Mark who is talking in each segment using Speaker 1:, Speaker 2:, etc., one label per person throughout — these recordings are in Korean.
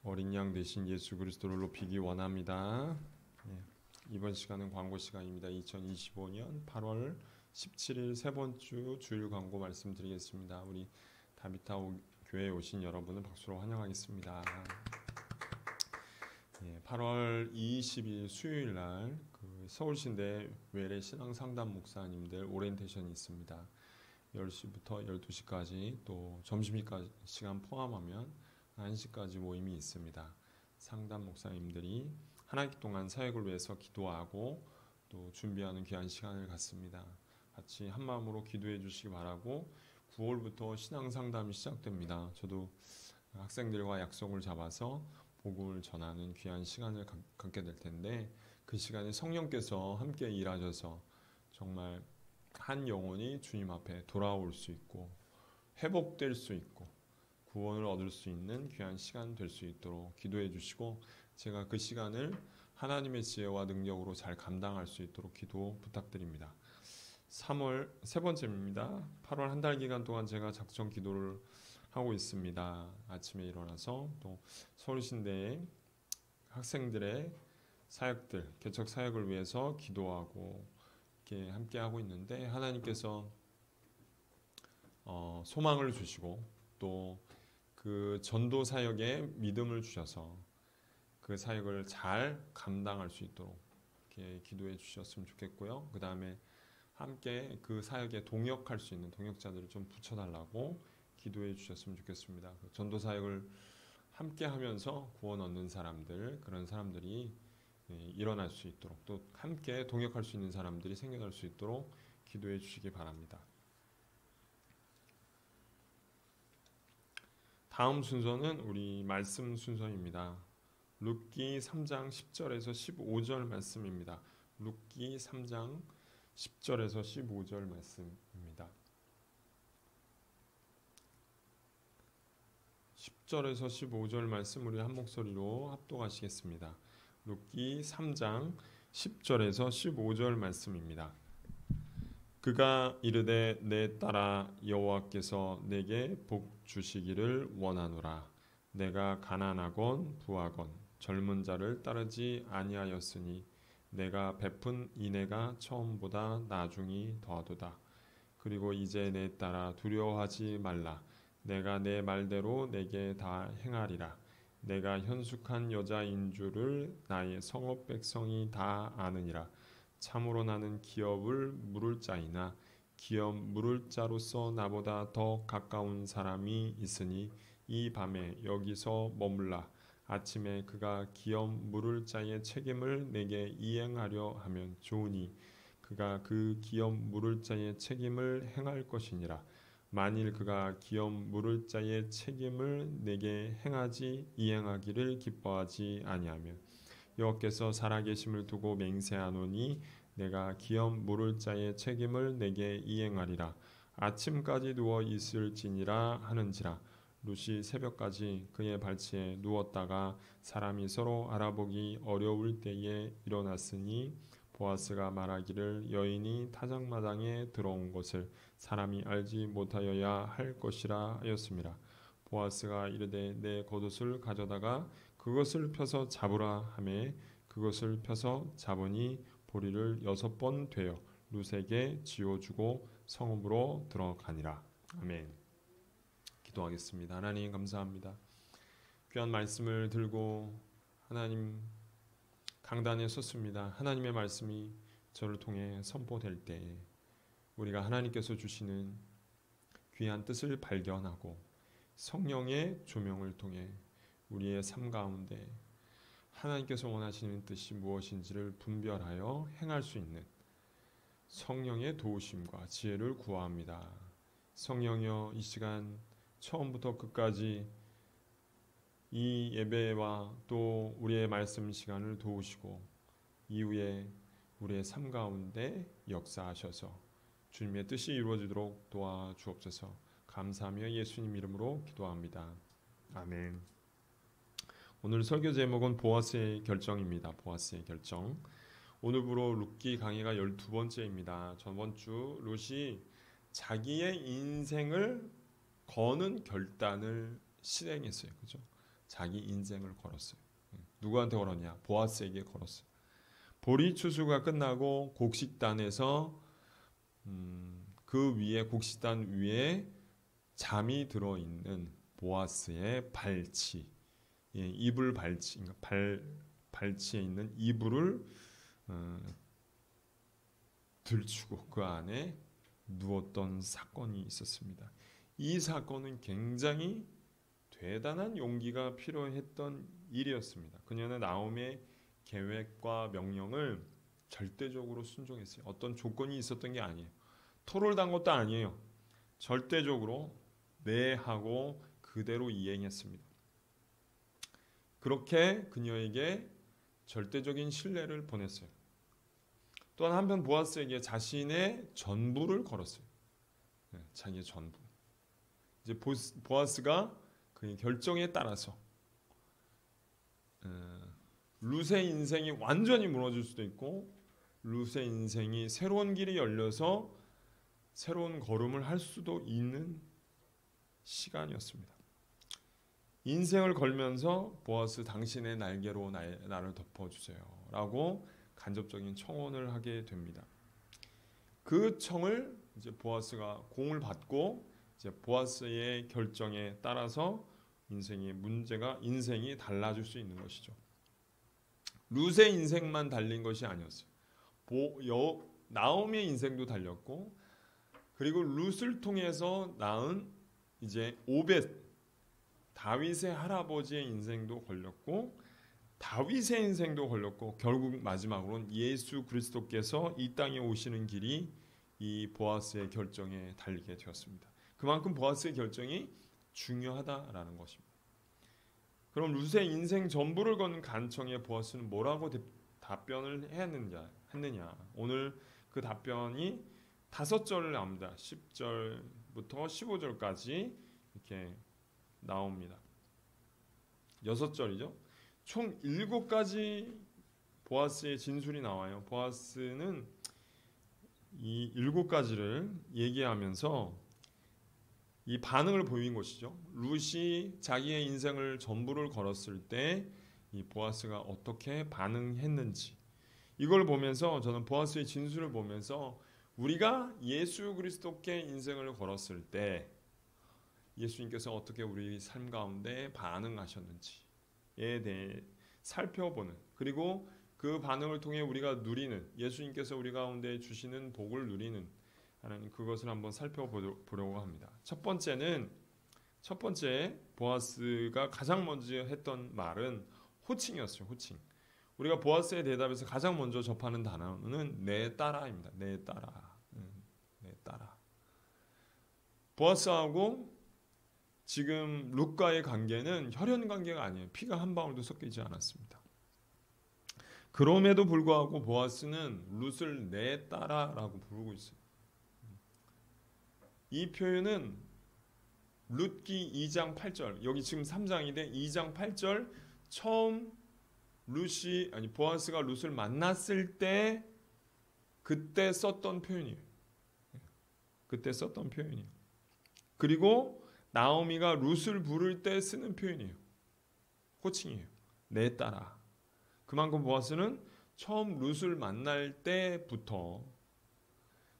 Speaker 1: 어린 양 되신 예수 그리스도를 높이기 원합니다. 이번 시간은 광고 시간입니다. 2025년 8월 17일 세 번주 주일 광고 말씀드리겠습니다. 우리 다비타 교회에 오신 여러분을 박수로 환영하겠습니다. 8월 20일 수요일 날 서울신대 외래 신앙상담 목사님들 오리엔테이션이 있습니다. 10시부터 12시까지 또 점심시간 포함하면 1시까지 모임이 있습니다. 상담 목사님들이 한 학기 동안 사역을 위해서 기도하고 또 준비하는 귀한 시간을 갖습니다. 같이 한 마음으로 기도해 주시기 바라고 9월부터 신앙 상담이 시작됩니다. 저도 학생들과 약속을 잡아서 복음을 전하는 귀한 시간을 갖게 될 텐데 그 시간에 성령께서 함께 일하셔서 정말 한 영혼이 주님 앞에 돌아올 수 있고 회복될 수 있고 구원을 얻을 수 있는 귀한 시간 될 수 있도록 기도해 주시고 제가 그 시간을 하나님의 지혜와 능력으로 잘 감당할 수 있도록 기도 부탁드립니다. 3월 세 번째입니다. 8월 한 달 기간 동안 제가 작정 기도를 하고 있습니다. 아침에 일어나서 또 서울신대의 학생들의 사역들, 개척 사역을 위해서 기도하고 이렇게 함께 하고 있는데 하나님께서 소망을 주시고 또 그 전도 사역에 믿음을 주셔서 그 사역을 잘 감당할 수 있도록 이렇게 기도해 주셨으면 좋겠고요. 그 다음에 함께 그 사역에 동역할 수 있는 동역자들을 좀 붙여달라고 기도해 주셨으면 좋겠습니다. 그 전도 사역을 함께 하면서 구원 얻는 사람들, 그런 사람들이 일어날 수 있도록 또 함께 동역할 수 있는 사람들이 생겨날 수 있도록 기도해 주시기 바랍니다. 다음 순서는 우리 말씀 순서입니다. 룻기 3장 10절에서 15절 말씀입니다. 룻기 3장 10절에서 15절 말씀입니다. 10절에서 15절 말씀 우리 한 목소리로 합독하시겠습니다. 룻기 3장 10절에서 15절 말씀입니다. 그가 이르되 내 딸아 여호와께서 내게 복 주시기를 원하노라. 내가 가난하건 부하건 젊은 자를 따르지 아니하였으니 내가 베푼 인애가 처음보다 나중이 더하도다. 그리고 이제 내 딸아 두려워하지 말라. 내가 내 말대로 내게 다 행하리라. 내가 현숙한 여자인 줄을 나의 성읍 백성이 다 아느니라. 참으로 나는 기업을 물을 자이나 기업 물을 자로서 나보다 더 가까운 사람이 있으니 이 밤에 여기서 머물라. 아침에 그가 기업 물을 자의 책임을 내게 이행하려 하면 좋으니 그가 그 기업 물을 자의 책임을 행할 것이니라. 만일 그가 기업 물을 자의 책임을 내게 행하지 이행하기를 기뻐하지 아니하면 여호와께서 살아계심을 두고 맹세하노니 내가 기업 물을 자의 책임을 내게 이행하리라. 아침까지 누워 있을지니라 하는지라. 룻이 새벽까지 그의 발치에 누웠다가 사람이 서로 알아보기 어려울 때에 일어났으니 보아스가 말하기를 여인이 타작마당에 들어온 것을 사람이 알지 못하여야 할 것이라 하였습니다. 보아스가 이르되 내 겉옷을 가져다가 그것을 펴서 잡으라 하매 그것을 펴서 잡으니 보리를 6번 되어 룻에게 지어주고 성읍으로 들어가니라. 아멘. 기도하겠습니다. 하나님 감사합니다. 귀한 말씀을 들고 하나님 강단에 섰습니다. 하나님의 말씀이 저를 통해 선포될 때 우리가 하나님께서 주시는 귀한 뜻을 발견하고 성령의 조명을 통해 우리의 삶 가운데 하나님께서 원하시는 뜻이 무엇인지를 분별하여 행할 수 있는 성령의 도우심과 지혜를 구합니다. 성령여 이 시간 처음부터 끝까지 이 예배와 또 우리의 말씀 시간을 도우시고 이후에 우리의 삶 가운데 역사하셔서 주님의 뜻이 이루어지도록 도와주옵소서. 감사하며 예수님 이름으로 기도합니다. 아멘. 오늘 설교 제목은 보아스의 결정입니다. 보아스의 결정. 오늘부로 룻기 강의가 12번째입니다. 저번 주 룻이 자기의 인생을 거는 결단을 실행했어요. 그죠? 자기 인생을 걸었어요. 누구한테 걸었냐? 보아스에게 걸었어요. 보리 추수가 끝나고 곡식단에서 그 위에 곡식단 위에 잠이 들어 있는 보아스의 발치, 이불 발치, 그러니까 발치에 있는 이불을 들추고 그 안에 누웠던 사건이 있었습니다. 이 사건은 굉장히 대단한 용기가 필요했던 일이었습니다. 그녀는 나오미의 계획과 명령을 절대적으로 순종했어요. 어떤 조건이 있었던 게 아니에요. 토를 단 것도 아니에요. 절대적으로 네 하고 그대로 이행했습니다. 그렇게 그녀에게 절대적인 신뢰를 보냈어요. 또한 한편 보아스에게 자신의 전부를 걸었어요. 자기의 전부. 이제 보아스가 그의 결정에 따라서 룻의 인생이 완전히 무너질 수도 있고 룻의 인생이 새로운 길이 열려서 새로운 걸음을 할 수도 있는 시간이었습니다. 인생을 걸면서 보아스 당신의 날개로 나를 덮어주세요 라고 간접적인 청혼을 하게 됩니다. 그 청을 이제 보아스가 공을 받고 이제 보아스의 결정에 따라서 인생이 달라질 수 있는 것이죠. 룻의 인생만 달린 것이 아니었어요. 나오미의 인생도 달렸고, 그리고 룻을 통해서 낳은 이제 오벳, 다윗의 할아버지의 인생도 걸렸고, 다윗의 인생도 걸렸고, 결국 마지막으로는 예수 그리스도께서 이 땅에 오시는 길이 이 보아스의 결정에 달리게 되었습니다. 그만큼 보아스의 결정이 중요하다라는 것입니다. 그럼 룻의 인생 전부를 거는 간청에 보아스는 뭐라고 답변을 했느냐? 오늘 그 답변이 5절을 나옵니다. 10절부터 15절까지 이렇게 나옵니다. 6절이죠. 총 7가지 보아스의 진술이 나와요. 보아스는 이 7가지를 얘기하면서 이 반응을 보인 것이죠. 룻이 자기의 인생을 전부를 걸었을 때 이 보아스가 어떻게 반응했는지, 이걸 보면서 저는 보아스의 진술을 보면서 우리가 예수 그리스도께 인생을 걸었을 때 예수님께서 어떻게 우리 삶 가운데 반응하셨는지에 대해 살펴보는, 그리고 그 반응을 통해 우리가 누리는, 예수님께서 우리 가운데 주시는 복을 누리는 하는 그것을 한번 살펴보려고 합니다. 첫 번째 보아스가 가장 먼저 했던 말은 호칭이었어요. 호칭. 우리가 보아스의 대답에서 가장 먼저 접하는 단어는 내 딸아입니다. 내 딸아. 내 딸아. 보아스하고 지금 룻과의 관계는 혈연 관계가 아니에요. 피가 한 방울도 섞이지 않았습니다. 그럼에도 불구하고 보아스는 룻을 내 딸아라고 부르고 있어요. 이 표현은 룻기 2장 8절, 여기 지금 3장인데 2장 8절 처음 보아스가 룻을 만났을 때 그때 썼던 표현이에요. 그리고 나오미가 룻을 부를 때 쓰는 표현이에요. 호칭이에요. 내 딸아. 그만큼 보아스는 처음 룻을 만날 때부터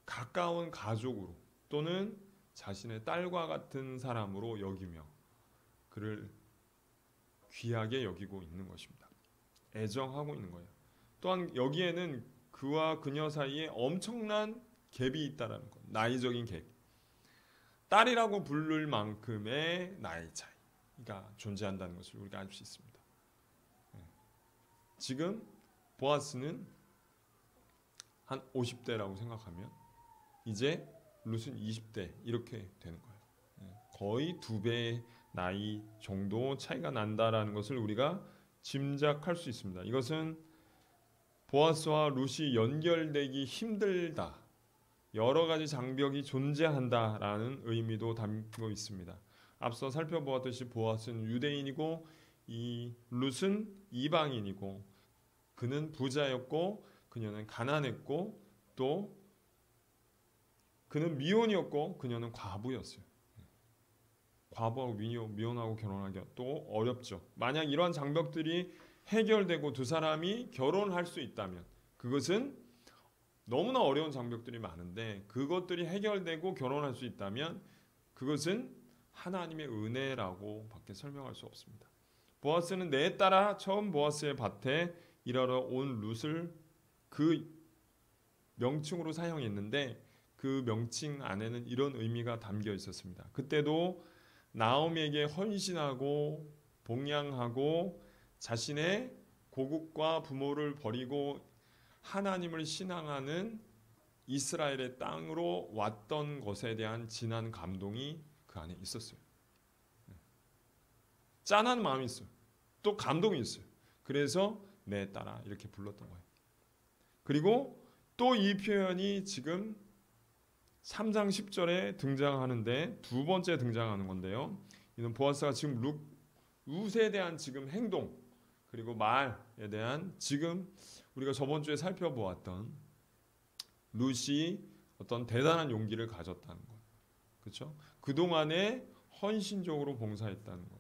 Speaker 1: 가까운 가족으로 또는 자신의 딸과 같은 사람으로 여기며 그를 귀하게 여기고 있는 것입니다. 애정하고 있는 거예요. 또한 여기에는 그와 그녀 사이에 엄청난 갭이 있다라는 것. 나이적인 갭. 딸이라고 부를 만큼의 나이 차이가 존재한다는 것을 우리가 알 수 있습니다. 지금 보아스는 한 50대라고 생각하면 이제 룻은 20대 이렇게 되는 거예요. 거의 2배의 나이 정도 차이가 난다라는 것을 우리가 짐작할 수 있습니다. 이것은 보아스와 룻이 연결되기 힘들다, 여러 가지 장벽이 존재한다라는 의미도 담고 있습니다. 앞서 살펴보았듯이 보아스는 유대인이고 이 룻은 이방인이고, 그는 부자였고 그녀는 가난했고, 또 그는 미혼이었고 그녀는 과부였어요. 과부하고 미혼하고 결혼하기가 또 어렵죠. 만약 이러한 장벽들이 해결되고 두 사람이 결혼할 수 있다면, 그것은 너무나 어려운 장벽들이 많은데 그것들이 해결되고 결혼할 수 있다면 그것은 하나님의 은혜라고 밖에 설명할 수 없습니다. 보아스는 내 딸아, 처음 보아스의 밭에 일하러 온 룻을 그 명칭으로 사용했는데 그 명칭 안에는 이런 의미가 담겨 있었습니다. 그때도 나오미에게 헌신하고 봉양하고 자신의 고국과 부모를 버리고 하나님을 신앙하는 이스라엘의 땅으로 왔던 것에 대한 진한 감동이 그 안에 있었어요. 짠한 마음이 있어요. 또 감동이 있어요. 그래서 내 딸아 이렇게 불렀던 거예요. 그리고 또 이 표현이 지금 3장 10절에 등장하는데 두 번째 등장하는 건데요. 이는 보아스가 지금 룻에 대한 지금 행동 그리고 말에 대한 지금 우리가 저번 주에 살펴보았던 룻이 어떤 대단한 용기를 가졌다는 것. 그렇죠? 그동안에 헌신적으로 봉사했다는 것.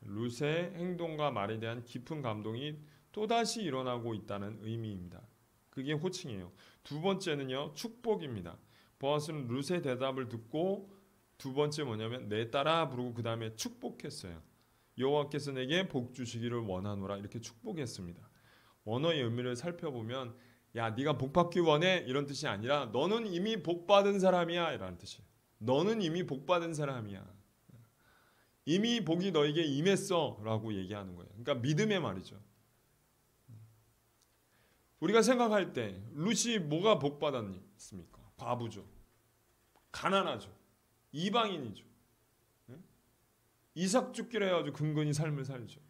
Speaker 1: 룻의 행동과 말에 대한 깊은 감동이 또다시 일어나고 있다는 의미입니다. 그게 호칭이에요. 두 번째는요. 축복입니다. 보아스는 룻의 대답을 듣고 두 번째 뭐냐면 내 딸아 부르고 그 다음에 축복했어요. 여호와께서 내게 복 주시기를 원하노라 이렇게 축복했습니다. 언어의 의미를 살펴보면 야 네가 복 받기 원해 이런 뜻이 아니라 너는 이미 복 받은 사람이야 이라는 뜻이에요. 너는 이미 복 받은 사람이야. 이미 복이 너에게 임했어 라고 얘기하는 거예요. 그러니까 믿음의 말이죠. 우리가 생각할 때 룻이 뭐가 복 받았습니까? 과부죠. 가난하죠. 이방인이죠. 이삭 죽기로 해가지고 근근히 삶을 살죠.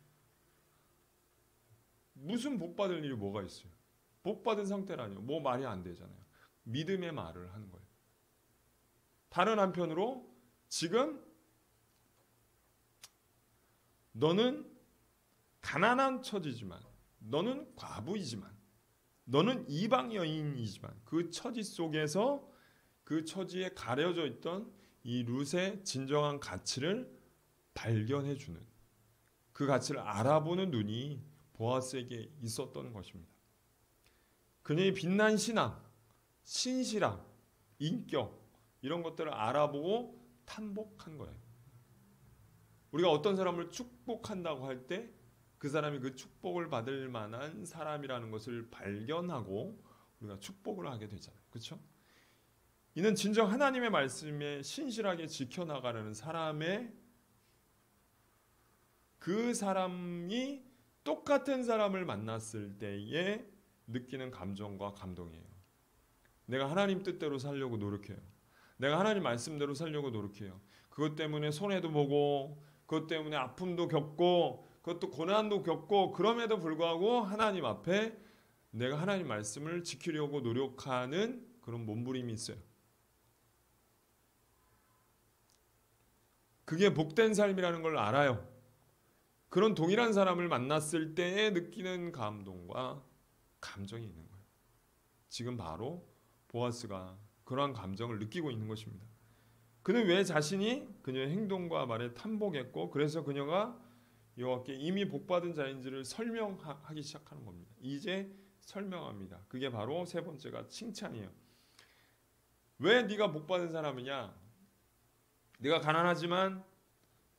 Speaker 1: 무슨 복 받을 일이 뭐가 있어요? 복 받은 상태라뇨. 뭐 말이 안 되잖아요. 믿음의 말을 하는 거예요. 다른 한편으로 지금 너는 가난한 처지지만 너는 과부이지만 너는 이방 여인이지만 그 처지 속에서 그 처지에 가려져 있던 이 룻의 진정한 가치를 발견해주는 그 가치를 알아보는 눈이 보아스에게 있었던 것입니다. 그녀의 빛난 신앙, 신실함, 인격 이런 것들을 알아보고 탐복한 거예요. 우리가 어떤 사람을 축복한다고 할 때 그 사람이 그 축복을 받을 만한 사람이라는 것을 발견하고 우리가 축복을 하게 되잖아요. 그렇죠? 이는 진정 하나님의 말씀에 신실하게 지켜나가려는 사람의 그 사람이 똑같은 사람을 만났을 때에 느끼는 감정과 감동이에요. 내가 하나님 뜻대로 살려고 노력해요. 내가 하나님 말씀대로 살려고 노력해요. 그것 때문에 손해도 보고 그것 때문에 아픔도 겪고 그것도 고난도 겪고 그럼에도 불구하고 하나님 앞에 내가 하나님 말씀을 지키려고 노력하는 그런 몸부림이 있어요. 그게 복된 삶이라는 걸 알아요. 그런 동일한 사람을 만났을 때에 느끼는 감동과 감정이 있는 거예요. 지금 바로 보아스가 그러한 감정을 느끼고 있는 것입니다. 그는 왜 자신이 그녀의 행동과 말에 탐복했고 그래서 그녀가 여호와께 이미 복받은 자인지를 설명하기 시작하는 겁니다. 이제 설명합니다. 그게 바로 세 번째가 칭찬이에요. 왜 네가 복받은 사람이냐? 네가 가난하지만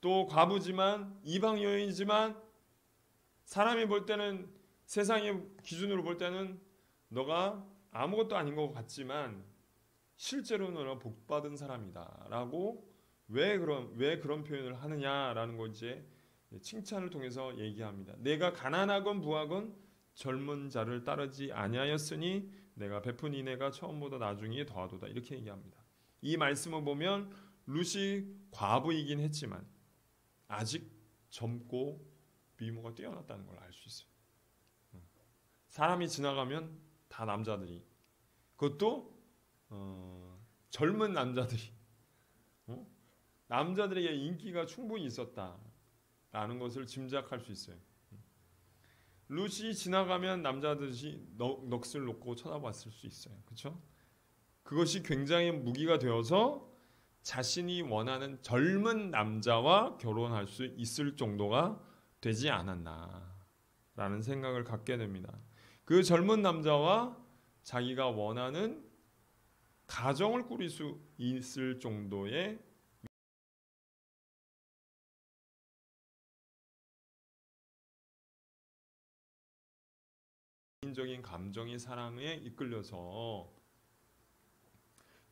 Speaker 1: 또 과부지만 이방 여인이지만 사람이 볼 때는 세상의 기준으로 볼 때는 너가 아무것도 아닌 것 같지만 실제로는 너는 복받은 사람이다라고 왜 그런 표현을 하느냐라는 거 이제 칭찬을 통해서 얘기합니다. 내가 가난하건 부하건 젊은 자를 따르지 아니하였으니 내가 베푼 인애가 처음보다 나중에 더하도다 이렇게 얘기합니다. 이 말씀을 보면 룻이 과부이긴 했지만 아직 젊고 미모가 뛰어났다는 걸 알 수 있어요. 사람이 지나가면 다 남자들이 그것도 젊은 남자들이 남자들에게 인기가 충분히 있었다라는 것을 짐작할 수 있어요. 룻이 지나가면 남자들이 넋을 놓고 쳐다봤을 수 있어요. 그렇죠? 그것이 굉장히 무기가 되어서 자신이 원하는 젊은 남자와 결혼할 수 있을 정도가 되지 않았나라는 생각을 갖게 됩니다. 그 젊은 남자와 자기가 원하는 가정을 꾸릴 수 있을 정도의 개인적인 감정이 사랑에 이끌려서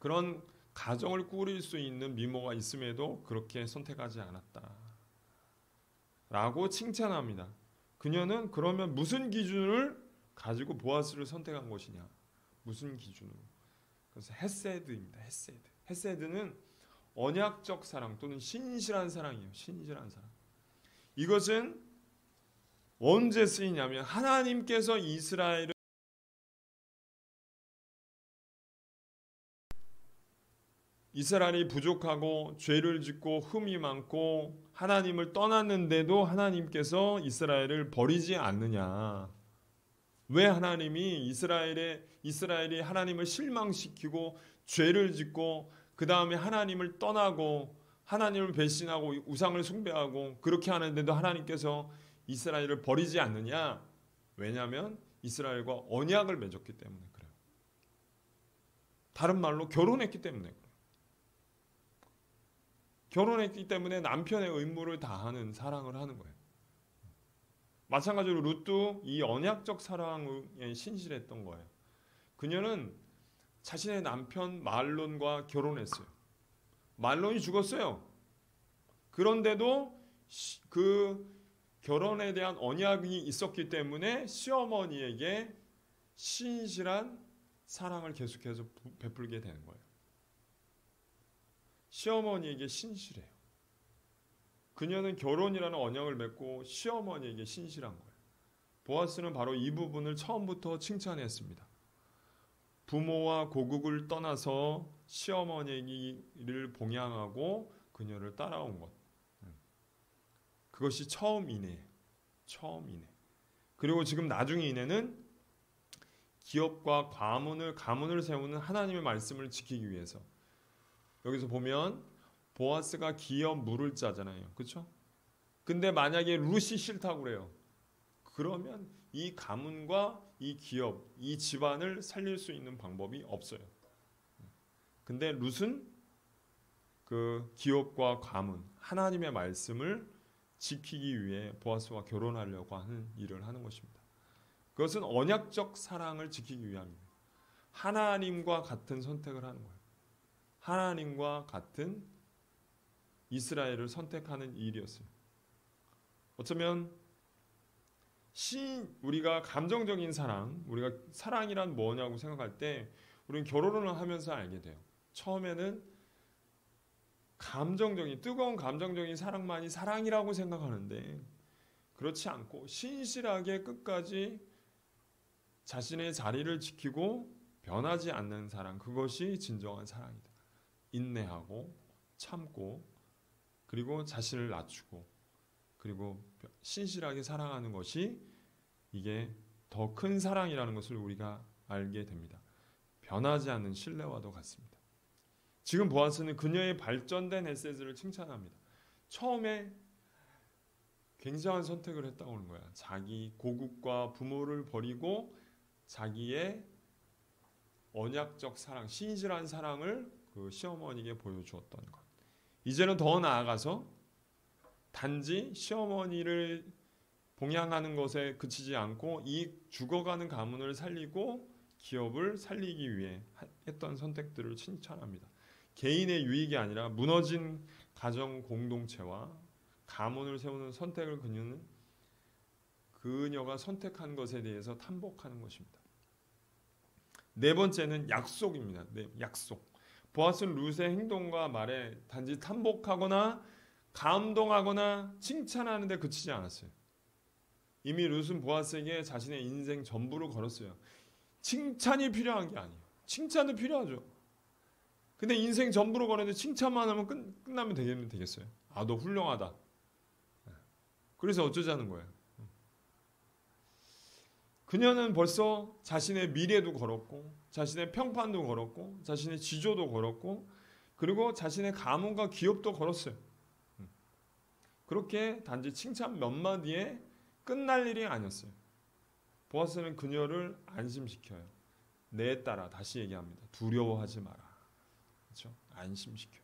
Speaker 1: 그런 가정을 꾸릴 수 있는 미모가 있음에도 그렇게 선택하지 않았다 라고 칭찬합니다. 그녀는 그러면 무슨 기준을 가지고 보아스를 선택한 것이냐, 무슨 기준으로? 그래서 헤세드입니다. 헤세드는 언약적 사랑 또는 신실한 사랑이에요. 신실한 사랑. 이것은 언제 쓰이냐면 하나님께서 이스라엘이 부족하고 죄를 짓고 흠이 많고 하나님을 떠났는데도 하나님께서 이스라엘을 버리지 않느냐. 왜 하나님이 이스라엘이 하나님을 실망시키고 죄를 짓고 그 다음에 하나님을 떠나고 하나님을 배신하고 우상을 숭배하고 그렇게 하는데도 하나님께서 이스라엘을 버리지 않느냐? 왜냐하면 이스라엘과 언약을 맺었기 때문에 그래요. 다른 말로 결혼했기 때문에 그래요. 결혼했기 때문에 남편의 의무를 다하는 사랑을 하는 거예요. 마찬가지로 룻도 이 언약적 사랑에 신실했던 거예요. 그녀는 자신의 남편 말론과 결혼했어요. 말론이 죽었어요. 그런데도 그 결혼에 대한 언약이 있었기 때문에 시어머니에게 신실한 사랑을 계속해서 베풀게 되는 거예요. 시어머니에게 신실해요. 그녀는 결혼이라는 언약을 맺고 시어머니에게 신실한 거예요. 보아스는 바로 이 부분을 처음부터 칭찬했습니다. 부모와 고국을 떠나서 시어머니를 봉양하고 그녀를 따라온 것. 그것이 처음 이내. 그리고 지금 나중에 이내는 기업과 가문을 세우는 하나님의 말씀을 지키기 위해서. 여기서 보면 보아스가 기업 물을 짜잖아요. 그렇죠? 근데 만약에 룻이 싫다고 그래요. 그러면 이 가문과 이 기업, 이 집안을 살릴 수 있는 방법이 없어요. 근데 룻은 그 기업과 가문, 하나님의 말씀을 지키기 위해 보아스와 결혼하려고 하는 일을 하는 것입니다. 그것은 언약적 사랑을 지키기 위함입니다. 하나님과 같은 선택을 하는 거예요. 하나님과 같은 이스라엘을 선택하는 일이었어요. 어쩌면 우리가 감정적인 사랑, 우리가 사랑이란 뭐냐고 생각할 때 우리는 결혼을 하면서 알게 돼요. 처음에는 뜨거운 감정적인 사랑만이 사랑이라고 생각하는데 그렇지 않고 신실하게 끝까지 자신의 자리를 지키고 변하지 않는 사랑, 그것이 진정한 사랑이다. 인내하고 참고 그리고 자신을 낮추고 그리고 신실하게 사랑하는 것이 이게 더 큰 사랑이라는 것을 우리가 알게 됩니다. 변하지 않는 신뢰와도 같습니다. 지금 보아스는 그녀의 발전된 에세스를 칭찬합니다. 처음에 굉장한 선택을 했다고 하는 거야. 자기 고국과 부모를 버리고 자기의 언약적 사랑, 신실한 사랑을 그 시어머니에게 보여주었던 것. 이제는 더 나아가서 단지 시어머니를 봉양하는 것에 그치지 않고 이 죽어가는 가문을 살리고 기업을 살리기 위해 했던 선택들을 칭찬합니다. 개인의 유익이 아니라 무너진 가정 공동체와 가문을 세우는 선택을 그녀가 선택한 것에 대해서 탐복하는 것입니다. 네 번째는 약속입니다. 네, 약속. 보아스는 룻의 행동과 말에 단지 탐복하거나 감동하거나 칭찬하는 데 그치지 않았어요. 이미 룻은 보아스에게 자신의 인생 전부를 걸었어요. 칭찬이 필요한 게 아니에요. 칭찬도 필요하죠. 근데 인생 전부를 걸었는데 칭찬만 하면 끝나면 되겠어요. 아, 너 훌륭하다. 그래서 어쩌자는 거예요. 그녀는 벌써 자신의 미래도 걸었고 자신의 평판도 걸었고 자신의 지조도 걸었고 그리고 자신의 가문과 기업도 걸었어요. 그렇게 단지 칭찬 몇 마디에 끝날 일이 아니었어요. 보아스는 그녀를 안심시켜요. 내 딸아, 다시 얘기합니다. 두려워하지 마라. 그렇죠? 안심시켜.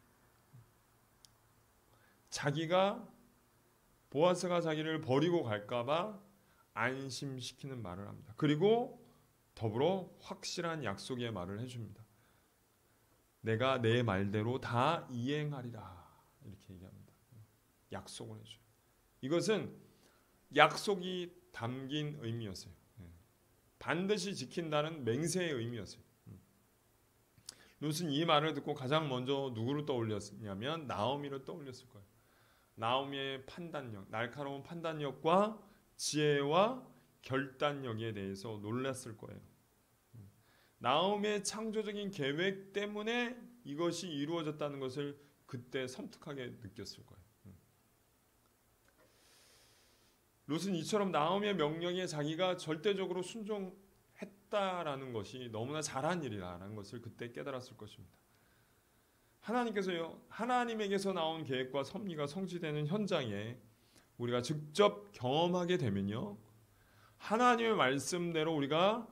Speaker 1: 보아스가 자기를 버리고 갈까봐 안심시키는 말을 합니다. 그리고 더불어 확실한 약속의 말을 해줍니다. 내가 내 말대로 다 이행하리라. 이렇게 얘기합니다. 약속을 해줘요. 이것은 약속이 담긴 의미였어요. 반드시 지킨다는 맹세의 의미였어요. 룻은 이 말을 듣고 가장 먼저 누구를 떠올렸냐면 나오미를 떠올렸을 거예요. 나오미의 판단력, 날카로운 판단력과 지혜와 결단력에 대해서 놀랐을 거예요. 나오미의 창조적인 계획 때문에 이것이 이루어졌다는 것을 그때 섬뜩하게 느꼈을 거예요. 룻은 이처럼 나오미의 명령에 자기가 절대적으로 순종했다라는 것이 너무나 잘한 일이라는 것을 그때 깨달았을 것입니다. 하나님에게서 나온 계획과 섭리가 성취되는 현장에 우리가 직접 경험하게 되면요, 하나님의 말씀대로 우리가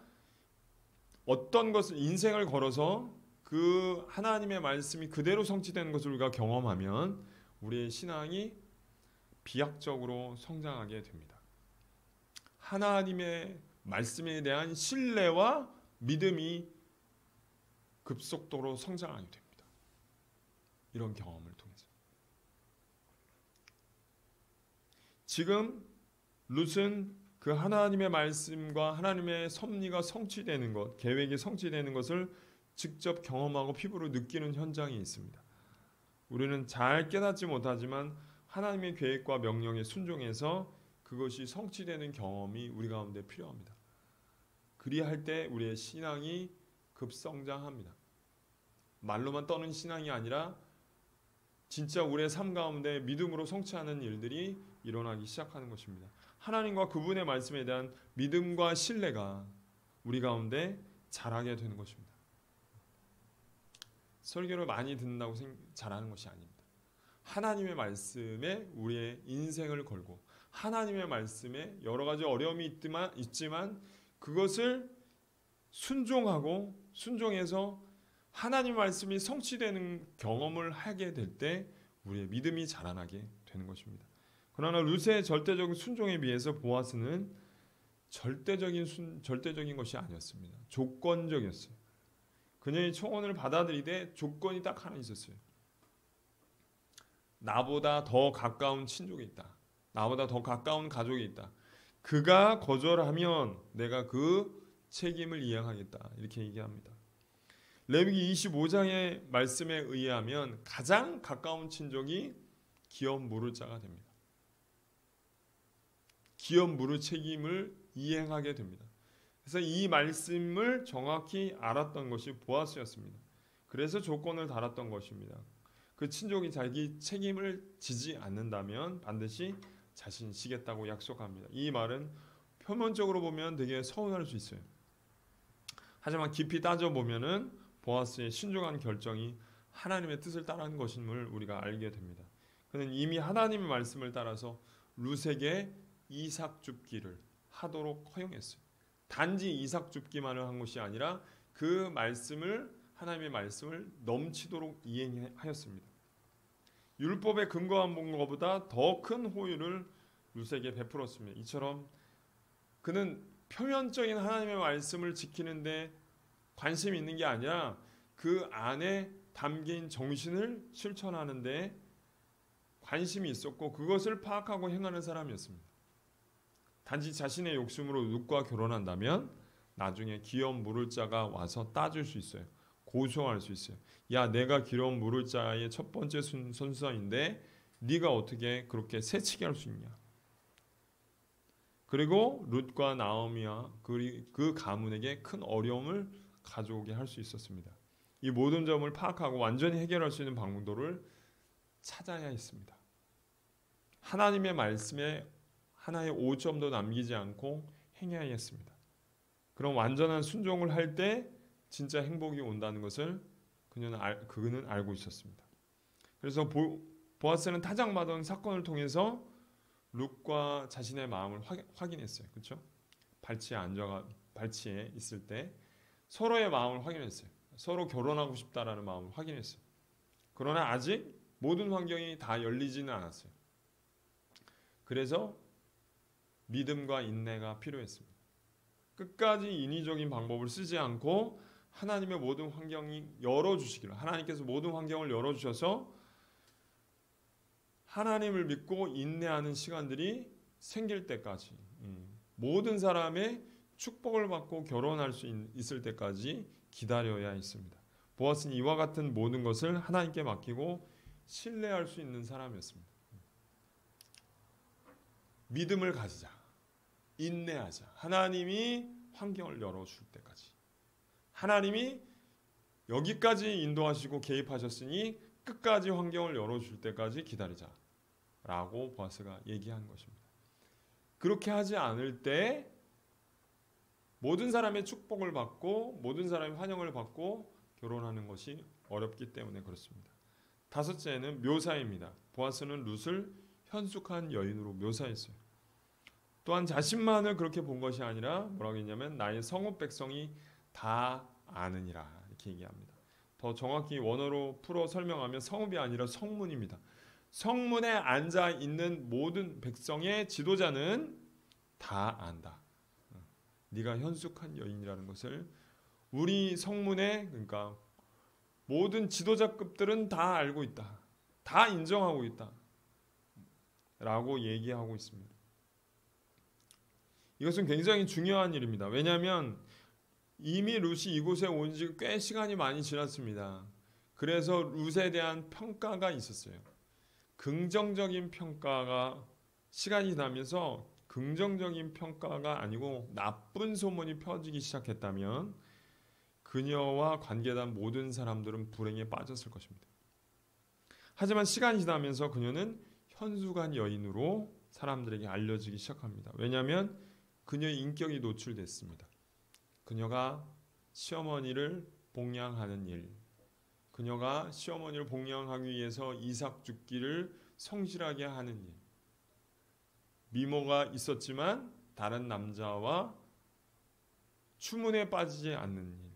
Speaker 1: 어떤 것을 인생을 걸어서 그 하나님의 말씀이 그대로 성취되는 것을 우리가 경험하면 우리의 신앙이 비약적으로 성장하게 됩니다. 하나님의 말씀에 대한 신뢰와 믿음이 급속도로 성장하게 됩니다. 이런 경험을 통해서. 지금 룻은 그 하나님의 말씀과 하나님의 섭리가 성취되는 것, 계획이 성취되는 것을 직접 경험하고 피부로 느끼는 현장이 있습니다. 우리는 잘 깨닫지 못하지만 하나님의 계획과 명령에 순종해서 그것이 성취되는 경험이 우리 가운데 필요합니다. 그리할 때 우리의 신앙이 급성장합니다. 말로만 떠는 신앙이 아니라 진짜 우리의 삶 가운데 믿음으로 성취하는 일들이 일어나기 시작하는 것입니다. 하나님과 그분의 말씀에 대한 믿음과 신뢰가 우리 가운데 자라게 되는 것입니다. 설교를 많이 듣는다고 잘하는 것이 아닙니다. 하나님의 말씀에 우리의 인생을 걸고 하나님의 말씀에 여러 가지 어려움이 있지만 그것을 순종해서 하나님의 말씀이 성취되는 경험을 하게 될 때 우리의 믿음이 자라나게 되는 것입니다. 그러나 룻의 절대적인 순종에 비해서 보아스는 절대적인 것이 아니었습니다. 조건적이었어요. 그녀의 청혼을 받아들이되 조건이 딱 하나 있었어요. 나보다 더 가까운 친족이 있다. 나보다 더 가까운 가족이 있다. 그가 거절하면 내가 그 책임을 이행하겠다. 이렇게 얘기합니다. 레위기 25장의 말씀에 의하면 가장 가까운 친족이 기업 물을 자가 됩니다. 기업 물을 책임을 이행하게 됩니다. 그래서 이 말씀을 정확히 알았던 것이 보아스였습니다. 그래서 조건을 달았던 것입니다. 그 친족이 자기 책임을 지지 않는다면 반드시 자신이 지겠다고 약속합니다. 이 말은 표면적으로 보면 되게 서운할 수 있어요. 하지만 깊이 따져보면은 보아스의 신중한 결정이 하나님의 뜻을 따르는 것임을 우리가 알게 됩니다. 그는 이미 하나님의 말씀을 따라서 룻에게 이삭 줍기를 하도록 허용했어요. 단지 이삭 줍기만을 한 것이 아니라 그 말씀을 하나님의 말씀을 넘치도록 이행하였습니다. 율법에 근거한 것보다 더 큰 호의를 룻에게 베풀었습니다. 이처럼 그는 표면적인 하나님의 말씀을 지키는데 관심이 있는 게 아니라 그 안에 담긴 정신을 실천하는 데 관심이 있었고 그것을 파악하고 행하는 사람이었습니다. 단지 자신의 욕심으로 룻과 결혼한다면 나중에 기업 물을 자가 와서 따질 수 있어요. 고소할 수 있어요. 야, 내가 기업 물을 자의 첫 번째 선수인데 네가 어떻게 그렇게 새치기 할 수 있냐. 그리고 룻과 나오미와 그 가문에게 큰 어려움을 가져오게 할 수 있었습니다. 이 모든 점을 파악하고 완전히 해결할 수 있는 방법들을 찾아야 했습니다. 하나님의 말씀에 하나의 오점도 남기지 않고 행해야 했습니다. 그럼 완전한 순종을 할 때 진짜 행복이 온다는 것을 그는 알고 있었습니다. 그래서 보아스는 타작마당 사건을 통해서 룻과 자신의 마음을 확인했어요. 그렇죠? 발치에 있을 때 서로의 마음을 확인했어요. 서로 결혼하고 싶다라는 마음을 확인했어요. 그러나 아직 모든 환경이 다 열리지는 않았어요. 그래서 믿음과 인내가 필요했습니다. 끝까지 인위적인 방법을 쓰지 않고 하나님의 모든 환경이 열어주시기를, 하나님께서 모든 환경을 열어주셔서 하나님을 믿고 인내하는 시간들이 생길 때까지, 모든 사람의 축복을 받고 결혼할 수 있을 때까지 기다려야 했습니다. 보아스는 이와 같은 모든 것을 하나님께 맡기고 신뢰할 수 있는 사람이었습니다. 믿음을 가지자, 인내하자. 하나님이 환경을 열어줄 때까지, 하나님이 여기까지 인도하시고 개입하셨으니 끝까지 환경을 열어줄 때까지 기다리자 라고 보아스가 얘기한 것입니다. 그렇게 하지 않을 때 모든 사람의 축복을 받고 모든 사람의 환영을 받고 결혼하는 것이 어렵기 때문에 그렇습니다. 다섯째는 묘사입니다. 보아스는 룻을 현숙한 여인으로 묘사했어요. 또한 자신만을 그렇게 본 것이 아니라 뭐라고 했냐면 나의 성읍 백성이 다 아느니라 이렇게 얘기합니다. 더 정확히 원어로 풀어 설명하면 성읍이 아니라 성문입니다. 성문에 앉아 있는 모든 백성의 지도자는 다 안다. 네가 현숙한 여인이라는 것을 우리 성문에, 그러니까 모든 지도자급들은 다 알고 있다. 다 인정하고 있다. 라고 얘기하고 있습니다. 이것은 굉장히 중요한 일입니다. 왜냐하면 이미 룻이 이곳에 온 지 꽤 시간이 많이 지났습니다. 그래서 룻에 대한 평가가 있었어요. 긍정적인 평가가 시간이 지나면서 긍정적인 평가가 아니고 나쁜 소문이 퍼지기 시작했다면 그녀와 관계된 모든 사람들은 불행에 빠졌을 것입니다. 하지만 시간이 지나면서 그녀는 현숙한 여인으로 사람들에게 알려지기 시작합니다. 왜냐하면 그녀의 인격이 노출됐습니다. 그녀가 시어머니를 봉양하는 일, 그녀가 시어머니를 봉양하기 위해서 이삭 죽기를 성실하게 하는 일, 미모가 있었지만 다른 남자와 추문에 빠지지 않는 일,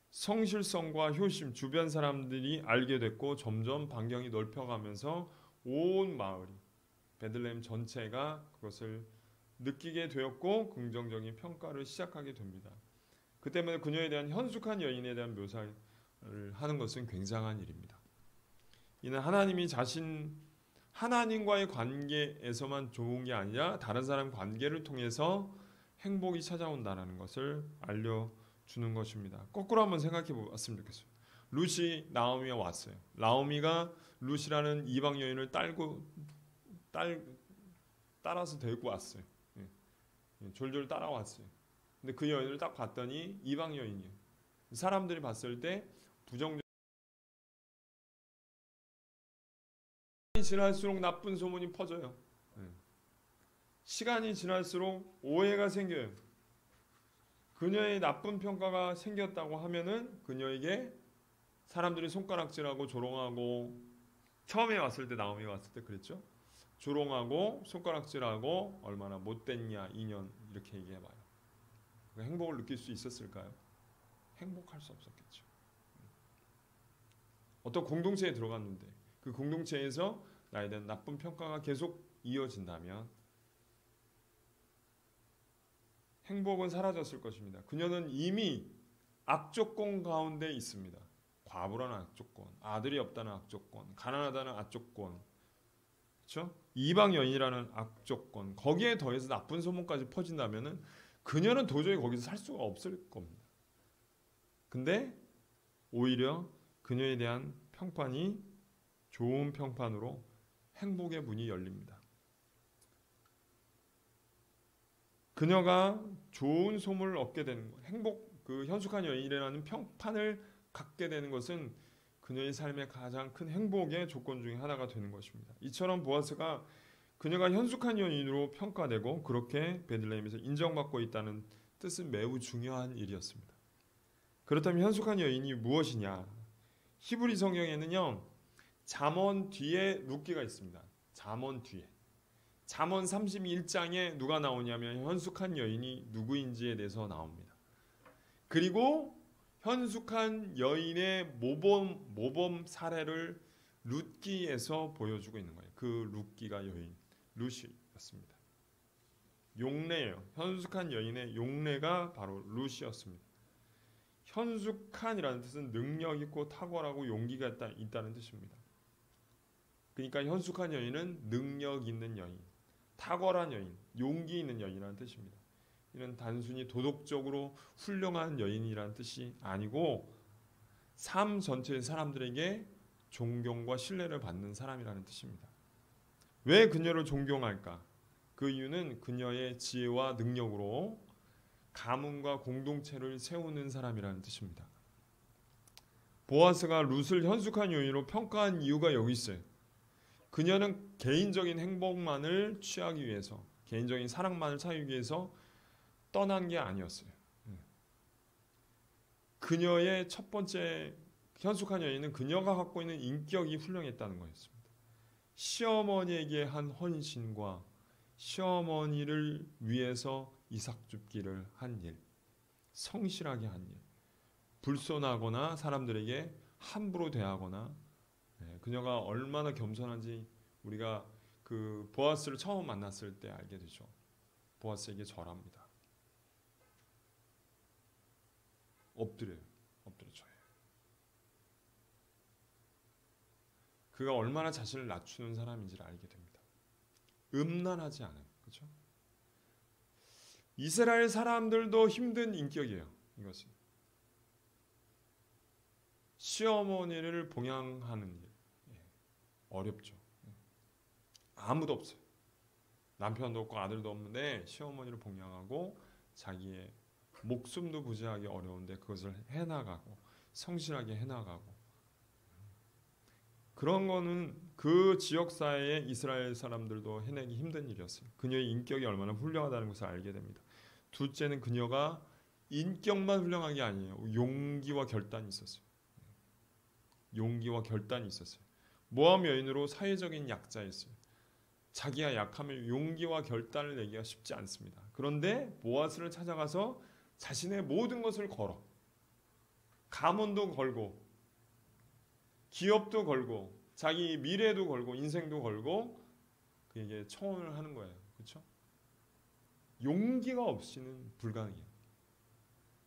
Speaker 1: 성실성과 효심, 주변 사람들이 알게 됐고 점점 반경이 넓혀가면서 온 마을이, 베들레헴 전체가 그것을 느끼게 되었고 긍정적인 평가를 시작하게 됩니다. 그 때문에 그녀에 대한 현숙한 여인에 대한 묘사를 하는 것은 굉장한 일입니다. 이는 하나님과의 관계에서만 좋은 게 아니라 다른 사람 관계를 통해서 행복이 찾아온다는 것을 알려주는 것입니다. 거꾸로 한번 생각해 보았으면 좋겠어요. 룻이 나오미가 왔어요. 나오미가 룻이라는 이방 여인을 따라서 데리고 왔어요. 졸졸 따라왔어요. 근데 그 여인을 딱 봤더니 이방 여인이에요. 사람들이 봤을 때 부정적인, 시간이 지날수록 나쁜 소문이 퍼져요. 시간이 지날수록 오해가 생겨요. 그녀의 나쁜 평가가 생겼다고 하면은 그녀에게 사람들이 손가락질하고 조롱하고, 처음에 왔을 때 나오미 왔을 때 그랬죠. 조롱하고 손가락질하고 얼마나 못됐냐 인연 이렇게 얘기해봐요. 행복을 느낄 수 있었을까요? 행복할 수 없었겠죠. 어떤 공동체에 들어갔는데 그 공동체에서 나에 대한 나쁜 평가가 계속 이어진다면 행복은 사라졌을 것입니다. 그녀는 이미 악조건 가운데 있습니다. 과부라는 악조건, 아들이 없다는 악조건, 가난하다는 악조건, 그렇죠? 이방 여인이라는 악조건, 거기에 더해서 나쁜 소문까지 퍼진다면은 그녀는 도저히 거기서 살 수가 없을 겁니다. 근데 오히려 그녀에 대한 평판이 좋은 평판으로 행복의 문이 열립니다. 그녀가 좋은 소문을 얻게 되는 것, 그 현숙한 여인이라는 평판을 갖게 되는 것은 그녀의 삶의 가장 큰 행복의 조건 중에 하나가 되는 것입니다. 이처럼 보아스가 그녀가 현숙한 여인으로 평가되고 그렇게 베들레헴에서 인정받고 있다는 뜻은 매우 중요한 일이었습니다. 그렇다면 현숙한 여인이 무엇이냐? 히브리 성경에는요, 잠언 뒤에 룻기가 있습니다. 잠언 뒤에. 잠언 31장에 누가 나오냐면 현숙한 여인이 누구인지에 대해서 나옵니다. 그리고 현숙한 여인의 모범 사례를 룻기에서 보여주고 있는 거예요. 그 룻기가 여인 룻이었습니다. 용례예요. 현숙한 여인의 용례가 바로 룻이었습니다. 현숙한이라는 뜻은 능력 있고 탁월하고 용기가 있다는 뜻입니다. 그러니까 현숙한 여인은 능력 있는 여인, 탁월한 여인, 용기 있는 여인이라는 뜻입니다. 이는 단순히 도덕적으로 훌륭한 여인이라는 뜻이 아니고 삶 전체의 사람들에게 존경과 신뢰를 받는 사람이라는 뜻입니다. 왜 그녀를 존경할까? 그 이유는 그녀의 지혜와 능력으로 가문과 공동체를 세우는 사람이라는 뜻입니다. 보아스가 룻을 현숙한 여인으로 평가한 이유가 여기 있어요. 그녀는 개인적인 행복만을 취하기 위해서, 개인적인 사랑만을 찾기 위해서 떠난 게 아니었어요. 그녀의 첫 번째 현숙한 여인은 그녀가 갖고 있는 인격이 훌륭했다는 거였습니다. 시어머니에게 한 헌신과 시어머니를 위해서 이삭 줍기를 한 일, 성실하게 한 일, 불손하거나 사람들에게 함부로 대하거나, 그녀가 얼마나 겸손한지 우리가 그 보아스를 처음 만났을 때 알게 되죠. 보아스에게 절합니다. 엎드려 줘요. 그가 얼마나 자신을 낮추는 사람인지를 알게 됩니다. 음란하지 않아요. 그렇죠? 이스라엘 사람들도 힘든 인격이에요. 이것은 시어머니를 봉양하는 일, 어렵죠. 아무도 없어요. 남편도 없고 아들도 없는데 시어머니를 봉양하고 자기의 목숨도 부지하기 어려운데 그것을 해나가고 성실하게 해나가고, 그런 거는 그 지역사회의 이스라엘 사람들도 해내기 힘든 일이었어요. 그녀의 인격이 얼마나 훌륭하다는 것을 알게 됩니다. 둘째는 그녀가 인격만 훌륭한 게 아니에요. 용기와 결단이 있었어요. 용기와 결단이 있었어요. 모함 여인으로 사회적인 약자였어요. 자기가 약하면 용기와 결단을 내기가 쉽지 않습니다. 그런데 보아스를 찾아가서 자신의 모든 것을 걸어, 가문도 걸고 기업도 걸고 자기 미래도 걸고 인생도 걸고 그에게 청혼을 하는 거예요. 그렇죠? 용기가 없이는 불가능해요.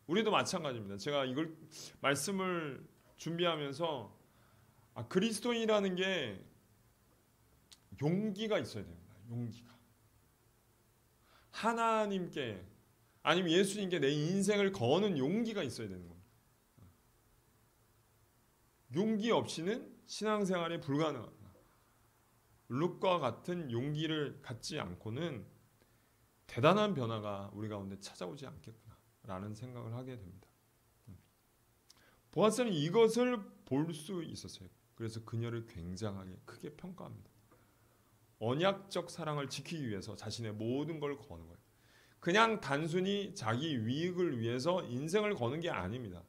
Speaker 1: 우리도 마찬가지입니다. 제가 이걸 말씀을 준비하면서 그리스도인이라는 게 용기가 있어야 됩니다. 용기가. 하나님께 아니면 예수님께 내 인생을 거는 용기가 있어야 되는 겁니다. 용기 없이는 신앙생활이 불가능합니다. 룻과 같은 용기를 갖지 않고는 대단한 변화가 우리 가운데 찾아오지 않겠구나라는 생각을 하게 됩니다. 보아스는 이것을 볼 수 있었어요. 그래서 그녀를 굉장하게 크게 평가합니다. 언약적 사랑을 지키기 위해서 자신의 모든 걸 거는 거예요. 그냥 단순히 자기 위익을 위해서 인생을 거는 게 아닙니다.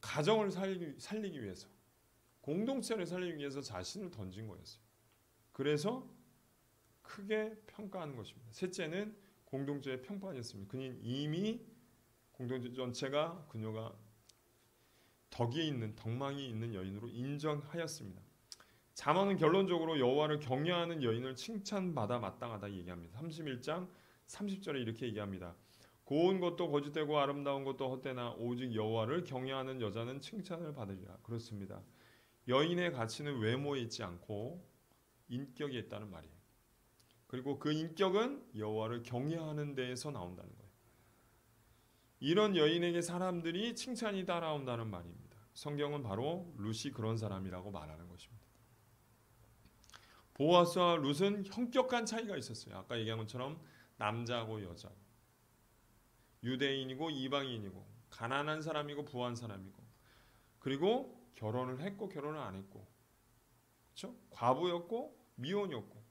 Speaker 1: 가정을 살리기 위해서, 공동체를 살리기 위해서 자신을 던진 거였어요. 그래서 크게 평가하는 것입니다. 셋째는 공동체의 평판이었습니다. 그는 이미 공동체 전체가 그녀가 덕망이 있는 여인으로 인정하였습니다. 잠언은 결론적으로 여호와를 경외하는 여인을 칭찬받아 마땅하다 얘기합니다. 31장 30절에 이렇게 얘기합니다. 고운 것도 거짓되고 아름다운 것도 헛되나 오직 여호와를 경외하는 여자는 칭찬을 받으리라. 그렇습니다. 여인의 가치는 외모에 있지 않고 인격에 있다는 말이에요. 그리고 그 인격은 여호와를 경외하는 데에서 나온다는 거예요. 이런 여인에게 사람들이 칭찬이 따라온다는 말입니다. 성경은 바로 룻이 그런 사람이라고 말하는 것입니다. 보아스와 룻은 현격한 차이가 있었어요. 아까 얘기한 것처럼 남자하고 여자고, 유대인이고 이방인이고, 가난한 사람이고 부한 사람이고, 그리고 결혼을 했고 결혼을 안 했고, 그렇죠? 과부였고 미혼이었고,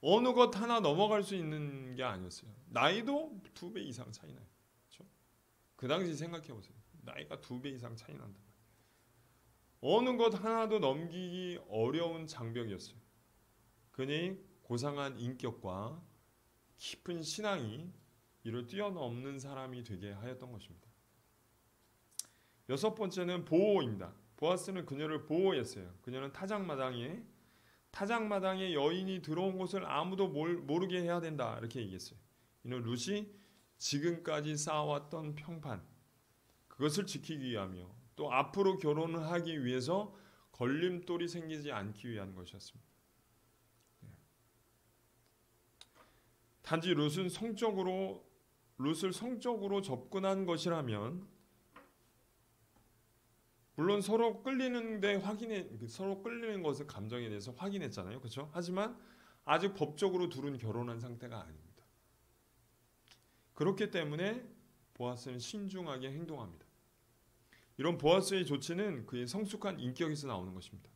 Speaker 1: 어느 것 하나 넘어갈 수 있는 게 아니었어요. 나이도 2배 이상 차이 나요. 그렇죠? 그 당시 생각해 보세요. 나이가 2배 이상 차이 난다. 어느 것 하나도 넘기기 어려운 장벽이었어요. 그니 고상한 인격과 깊은 신앙이 이를 뛰어넘는 사람이 되게 하였던 것입니다. 6번째는 보호입니다. 보아스는 그녀를 보호했어요. 그녀는 타작마당에 여인이 들어온 것을 아무도 모르게 해야 된다 이렇게 얘기했어요. 이는 룻이 지금까지 쌓아왔던 평판, 그것을 지키기 위하며 또 앞으로 결혼을 하기 위해서 걸림돌이 생기지 않기 위한 것이었습니다. 단지 룻을 성적으로 접근한 것이라면, 물론 서로 끌리는 것을 감정에 대해서 확인했잖아요, 그렇죠? 하지만 아직 법적으로 둘은 결혼한 상태가 아닙니다. 그렇기 때문에 보아스는 신중하게 행동합니다. 이런 보아스의 조치는 그의 성숙한 인격에서 나오는 것입니다.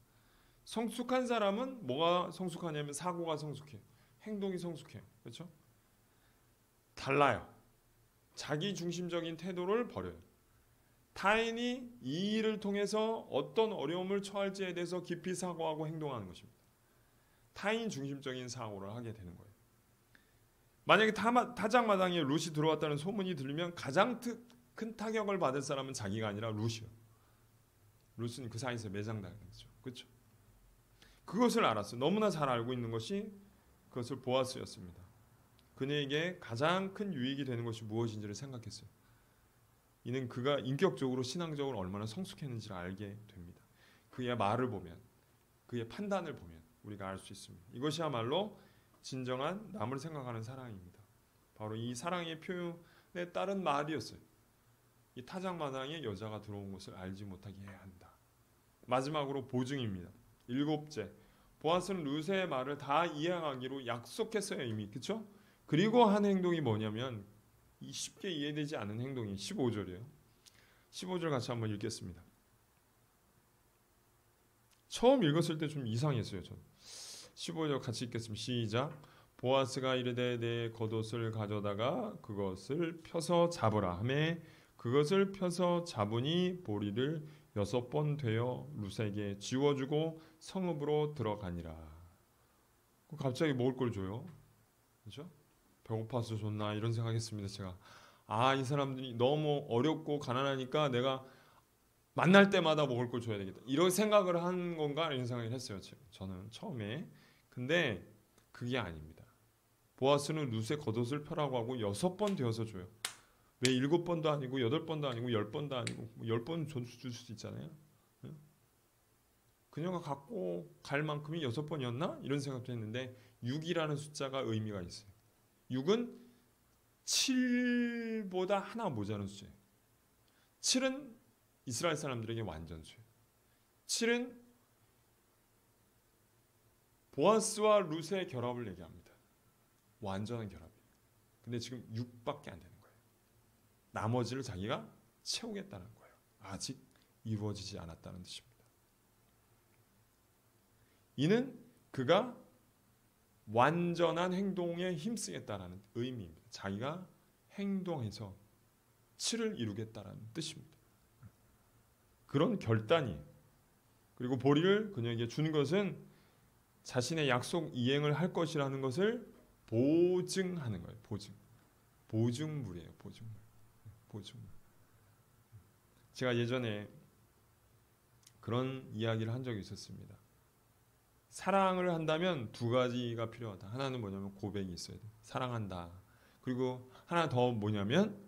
Speaker 1: 성숙한 사람은 뭐가 성숙하냐면 사고가 성숙해요. 행동이 성숙해요. 그렇죠? 달라요. 자기 중심적인 태도를 버려요. 타인이 이 일을 통해서 어떤 어려움을 처할지에 대해서 깊이 사고하고 행동하는 것입니다. 타인 중심적인 사고를 하게 되는 거예요. 만약에 타작마당에 룻이 들어왔다는 소문이 들리면 가장 큰 타격을 받을 사람은 자기가 아니라 룻이요. 룻은 그 사이에서 매장당했죠. 그렇죠? 그것을 알았어요. 너무나 잘 알고 있는 것이 그것을 보아스였습니다. 그녀에게 가장 큰 유익이 되는 것이 무엇인지를 생각했어요. 이는 그가 인격적으로 신앙적으로 얼마나 성숙했는지를 알게 됩니다. 그의 말을 보면, 그의 판단을 보면 우리가 알 수 있습니다. 이것이야말로 진정한 남을 생각하는 사랑입니다. 바로 이 사랑의 표현에 따른 말이었어요. 이 타작마당에 여자가 들어온 것을 알지 못하게 해야 한다. 마지막으로 보증입니다. 7째, 보아스는 룻의 말을 다 이행하기로 약속했어요, 이미. 그렇죠? 그리고 한 행동이 뭐냐면 쉽게 이해되지 않은 행동이 15절이에요. 15절 같이 한번 읽겠습니다. 처음 읽었을 때 좀 이상했어요. 저는. 15절 같이 읽겠습니다. 시작. 보아스가 이르되 내 겉옷을 가져다가 그것을 펴서 잡으라 하매 그것을 펴서 잡으니 보리를 6번 되어 룻에게 지워주고 성읍으로 들어가니라. 갑자기 먹을 걸 줘요. 그렇죠? 배고파서 줬나 이런 생각했습니다. 제가 이 사람들이 너무 어렵고 가난하니까 내가 만날 때마다 먹을 걸 줘야 되겠다 이런 생각을 한 건가 이런 생각을 했어요. 저는 처음에. 근데 그게 아닙니다. 보아스는 룻의 겉옷을 펴라고 하고 6번 되어서 줘요. 왜 7번도 아니고 8번도 아니고 10번도 아니고 10번 줄 수도 있잖아요. 그녀가 갖고 갈 만큼이 6번이었나? 이런 생각도 했는데 6이라는 숫자가 의미가 있어요. 6은 7보다 하나 모자란 숫자예요. 7은 이스라엘 사람들에게 완전수예요. 7은 보아스와 룻의 결합을 얘기합니다. 완전한 결합이에요. 근데 지금 6밖에 안 되는 거예요. 나머지를 자기가 채우겠다는 거예요. 아직 이루어지지 않았다는 뜻입니다. 이는 그가 완전한 행동에 힘쓰겠다라는 의미입니다. 자기가 행동해서 7을 이루겠다라는 뜻입니다. 그런 결단이, 그리고 보리를 그녀에게 준 것은 자신의 약속 이행을 할 것이라는 것을 보증하는 거예요. 보증물이에요. 보증물. 제가 예전에 그런 이야기를 한 적이 있었습니다. 사랑을 한다면 2가지가 필요하다. 하나는 뭐냐면 고백이 있어야 돼. 사랑한다. 그리고 하나 더 뭐냐면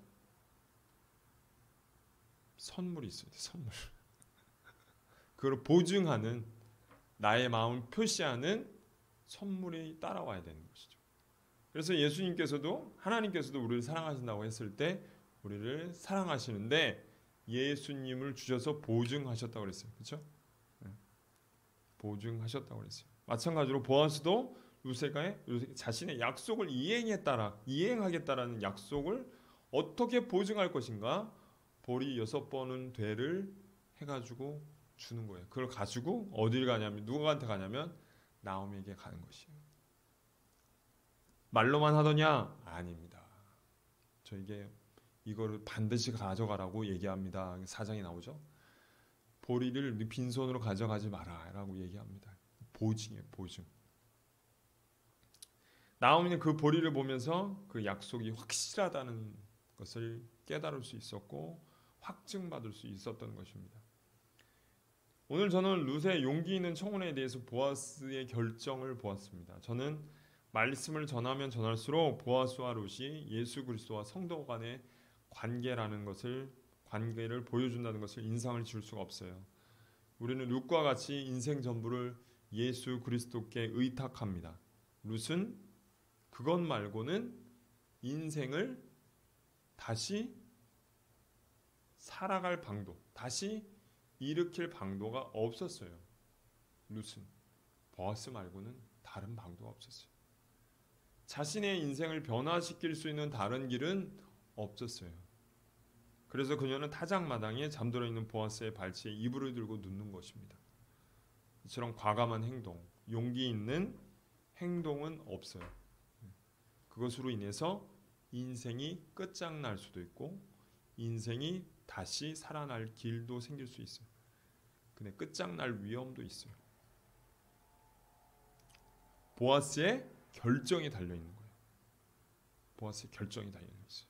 Speaker 1: 선물이 있어야 돼. 선물. 그걸 보증하는, 나의 마음을 표시하는 선물이 따라와야 되는 것이죠. 그래서 예수님께서도, 하나님께서도 우리를 사랑하신다고 했을 때 우리를 사랑하시는데 예수님을 주셔서 보증하셨다고 그랬어요. 그렇죠? 보증하셨다고 그랬어요. 마찬가지로 보아스도 룻에게 자신의 약속을 이행하겠다라는 약속을 어떻게 보증할 것인가? 보리 6번은 되를 해가지고 주는 거예요. 그걸 가지고 어딜 가냐면, 누구한테 가냐면 나오미에게 가는 것이에요. 말로만 하더냐? 아닙니다. 저에게 이거를 반드시 가져가라고 얘기합니다. 사장이 나오죠. 보리를 빈손으로 가져가지 마라라고 얘기합니다. 보증이에요, 보증. 나오미는 그 보리를 보면서 그 약속이 확실하다는 것을 깨달을 수 있었고 확증받을 수 있었던 것입니다. 오늘 저는 룻의 용기 있는 청혼에 대해서 보아스의 결정을 보았습니다. 저는 말씀을 전하면 전할수록 보아스와 룻이 예수 그리스도와 성도 간의 관계를 보여준다는 것을 인상을 지울 수가 없어요. 우리는 룻과 같이 인생 전부를 예수 그리스도께 의탁합니다. 룻은 그것 말고는 인생을 다시 살아갈 방도, 다시 일으킬 방도가 없었어요. 룻은 보아스 말고는 다른 방도가 없었어요. 자신의 인생을 변화시킬 수 있는 다른 길은 없었어요. 그래서 그녀는 타작마당에 잠들어 있는 보아스의 발치에 이불을 들고 눕는 것입니다. 이처럼 과감한 행동, 용기 있는 행동은 없어요. 그것으로 인해서 인생이 끝장날 수도 있고 인생이 다시 살아날 길도 생길 수 있어요. 근데 끝장날 위험도 있어요. 보아스의 결정이 달려있는 거예요. 보아스의 결정이 달려있어요.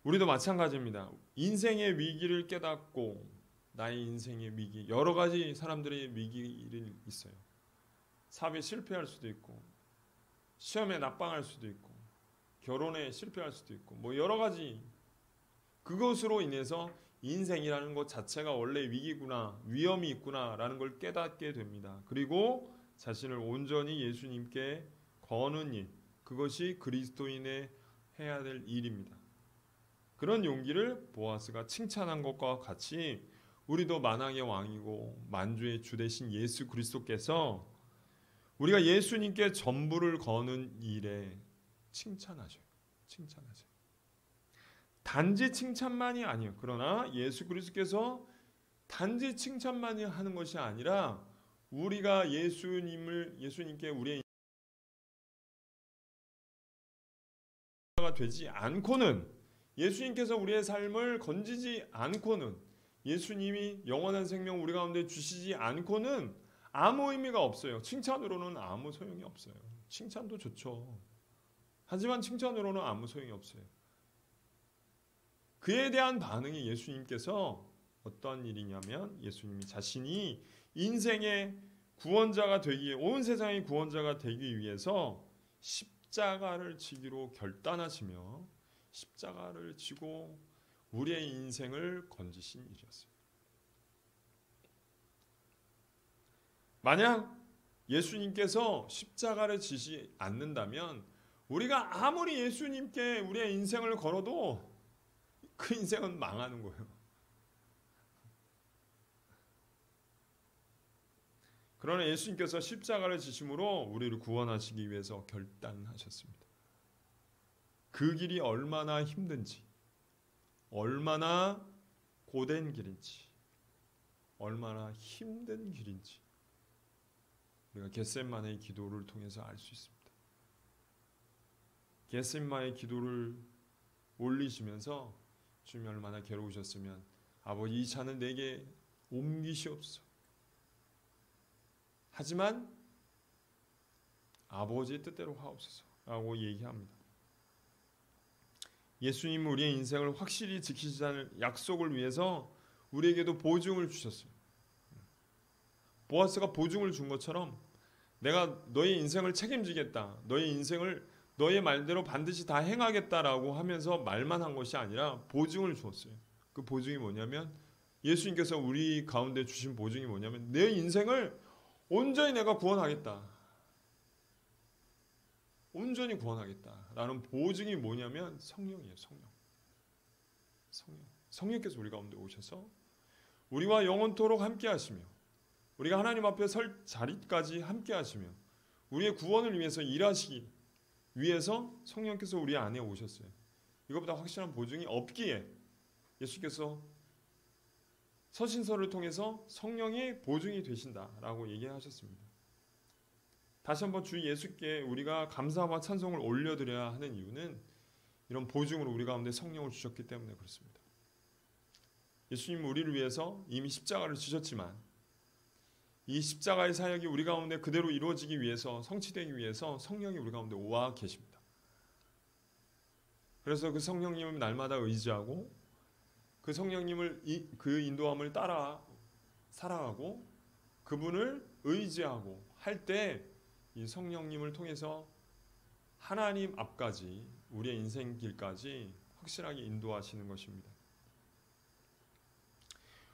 Speaker 1: 우리도 마찬가지입니다. 인생의 위기를 깨닫고 나의 인생의 위기, 여러 가지 사람들의 위기를 있어요. 사업에 실패할 수도 있고 시험에 낙방할 수도 있고 결혼에 실패할 수도 있고 뭐 여러 가지 그것으로 인해서 인생이라는 것 자체가 원래 위기구나 위험이 있구나라는 걸 깨닫게 됩니다. 그리고 자신을 온전히 예수님께 거는 일 그것이 그리스도인의 해야 될 일입니다. 그런 용기를 보아스가 칭찬한 것과 같이 우리도 만왕의 왕이고 만주의 주 되신 예수 그리스도께서 우리가 예수님께 전부를 거는 일에 칭찬하셔요. 단지 칭찬만이 아니에요. 그러나 예수 그리스도께서 단지 칭찬만이 하는 것이 아니라 우리가 예수님께 우리의 가 되지 않고는 예수님께서 우리의 삶을 건지지 않고는 예수님이 영원한 생명 우리 가운데 주시지 않고는 아무 의미가 없어요. 칭찬으로는 아무 소용이 없어요. 칭찬도 좋죠. 하지만 칭찬으로는 아무 소용이 없어요. 그에 대한 반응이 예수님께서 어떤 일이냐면 예수님이 자신이 인생의 구원자가 되기 온 세상의 구원자가 되기 위해서 십자가를 지기로 결단하시며 십자가를 지고 우리의 인생을 건지신 일이었어요. 만약 예수님께서 십자가를 지지 않는다면 우리가 아무리 예수님께 우리의 인생을 걸어도 그 인생은 망하는 거예요. 그러나 예수님께서 십자가를 지심으로 우리를 구원하시기 위해서 결단하셨습니다. 그 길이 얼마나 힘든지, 얼마나 고된 길인지, 얼마나 힘든 길인지 우리가 겟세마네의 기도를 통해서 알 수 있습니다. 겟세마네의 기도를 올리시면서 주님이 얼마나 괴로우셨으면 아버지 이 잔을 내게 옮기시옵소서. 하지만 아버지의 뜻대로 하옵소서라고 얘기합니다. 예수님은 우리의 인생을 확실히 지키시자는 약속을 위해서 우리에게도 보증을 주셨어요. 보아스가 보증을 준 것처럼 내가 너의 인생을 책임지겠다. 너의 인생을 너의 말대로 반드시 다 행하겠다라고 하면서 말만 한 것이 아니라 보증을 주었어요. 그 보증이 뭐냐면 예수님께서 우리 가운데 주신 보증이 뭐냐면 내 인생을 온전히 내가 구원하겠다. 온전히 구원하겠다라는 보증이 뭐냐면 성령이에요. 성령께서 우리 가운데 오셔서 우리와 영원토록 함께 하시며 우리가 하나님 앞에 설 자리까지 함께 하시며 우리의 구원을 위해서 일하시기 위해서 성령께서 우리 안에 오셨어요. 이것보다 확실한 보증이 없기에 예수께서 서신서를 통해서 성령이 보증이 되신다라고 얘기하셨습니다. 다시 한번 주 예수께 우리가 감사와 찬송을 올려드려야 하는 이유는 이런 보증으로 우리 가운데 성령을 주셨기 때문에 그렇습니다. 예수님은 우리를 위해서 이미 십자가를 지셨지만 이 십자가의 사역이 우리 가운데 그대로 이루어지기 위해서, 성취되기 위해서 성령이 우리 가운데 와 계십니다. 그래서 그 성령님을 날마다 의지하고 그 성령님을 그 인도함을 따라 살아가고 그분을 의지하고 할 때 이 성령님을 통해서 하나님 앞까지, 우리의 인생 길까지 확실하게 인도하시는 것입니다.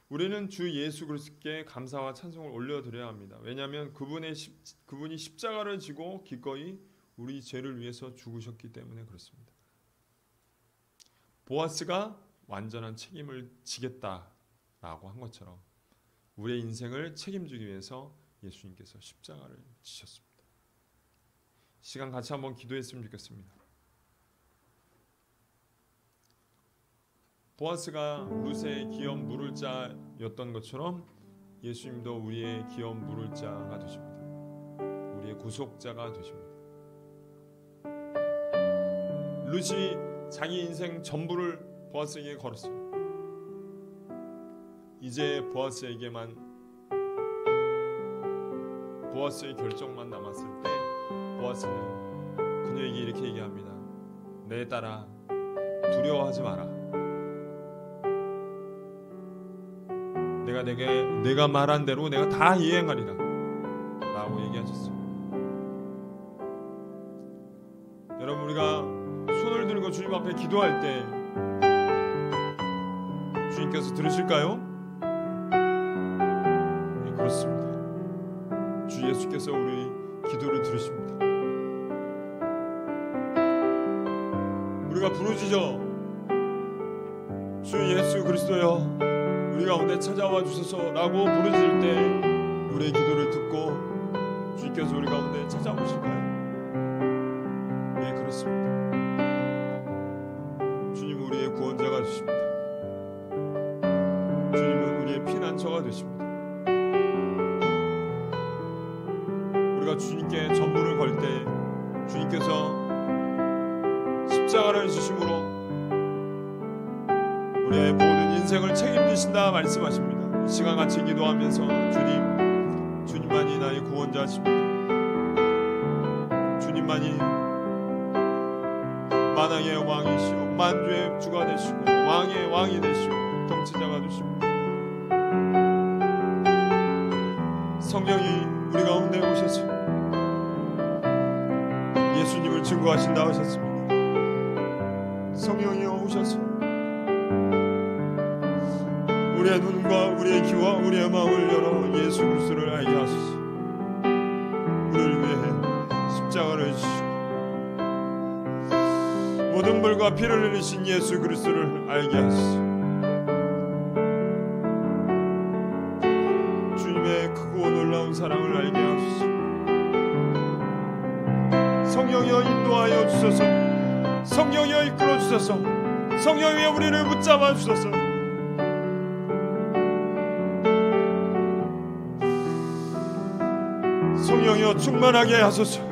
Speaker 1: 우리는 주 예수 그리스도께 감사와 찬송을 올려드려야 합니다. 왜냐하면 그분이 십자가를 지고 기꺼이 우리 죄를 위해서 죽으셨기 때문에 그렇습니다. 보아스가 완전한 책임을 지겠다라고 한 것처럼 우리의 인생을 책임지기 위해서 예수님께서 십자가를 지셨습니다. 시간 같이 한번 기도했으면 좋겠습니다. 보아스가 룻의 기업 물을 자였던 것처럼 예수님도 우리의 기업 물을 자가 되십니다. 우리의 구속자가 되십니다. 룻이 자기 인생 전부를 보아스에게 걸었어요. 이제 보아스의 결정만 남았을 때 보아스는 그녀에게 이렇게 얘기합니다. 내 딸아, 두려워하지 마라. 내가 말한 대로 내가 다 이행하리라 라고 얘기하셨어요. 여러분, 우리가 손을 들고 주님 앞에 기도할 때 주님께서 들으실까요? 네, 그렇습니다. 주 예수께서 우리 기도를 들으십니다. 우리가 부르짖어 주 예수 그리스도여 우리 가운데 찾아와 주소서라고 부르짖을 때 우리의 기도를 듣고 주님께서 우리 가운데 찾아오실까요? 네, 그렇습니다. 주님은 우리의 구원자가 되십니다. 주님은 우리의 피난처가 되십니다. 우리가 주님께 전부를 걸 때 주님께서 십자가를 지심으로 우리의 모든 인생을 책임지신다 말씀하십니다. 이 시간 같이 기도하면서 주님만이 나의 구원자십니다. 주님만이 만왕의 왕이시오 만주의 주가 되시고 왕의 왕이 되시고 통치자가 되십니다. 성령이 우리 가운데 오셔서 예수님을 증거하신다 하셨습니다. 성령이 오셔서 우리의 눈과 우리의 귀와 우리의 마음을 열어 예수 그리스도를 알게 하소서. 우리를 위해 십자가를 지시고 모든 벌과 피를 흘리신 예수 그리스도를 알게 하소서. 주님의 크고 놀라운 사랑을 알게 하소서. 성령이여 인도하여 주소서. 성령이여 이끌어 주소서. 성령이여 우리를 붙잡아 주소서. 성령이여 충만하게 하소서.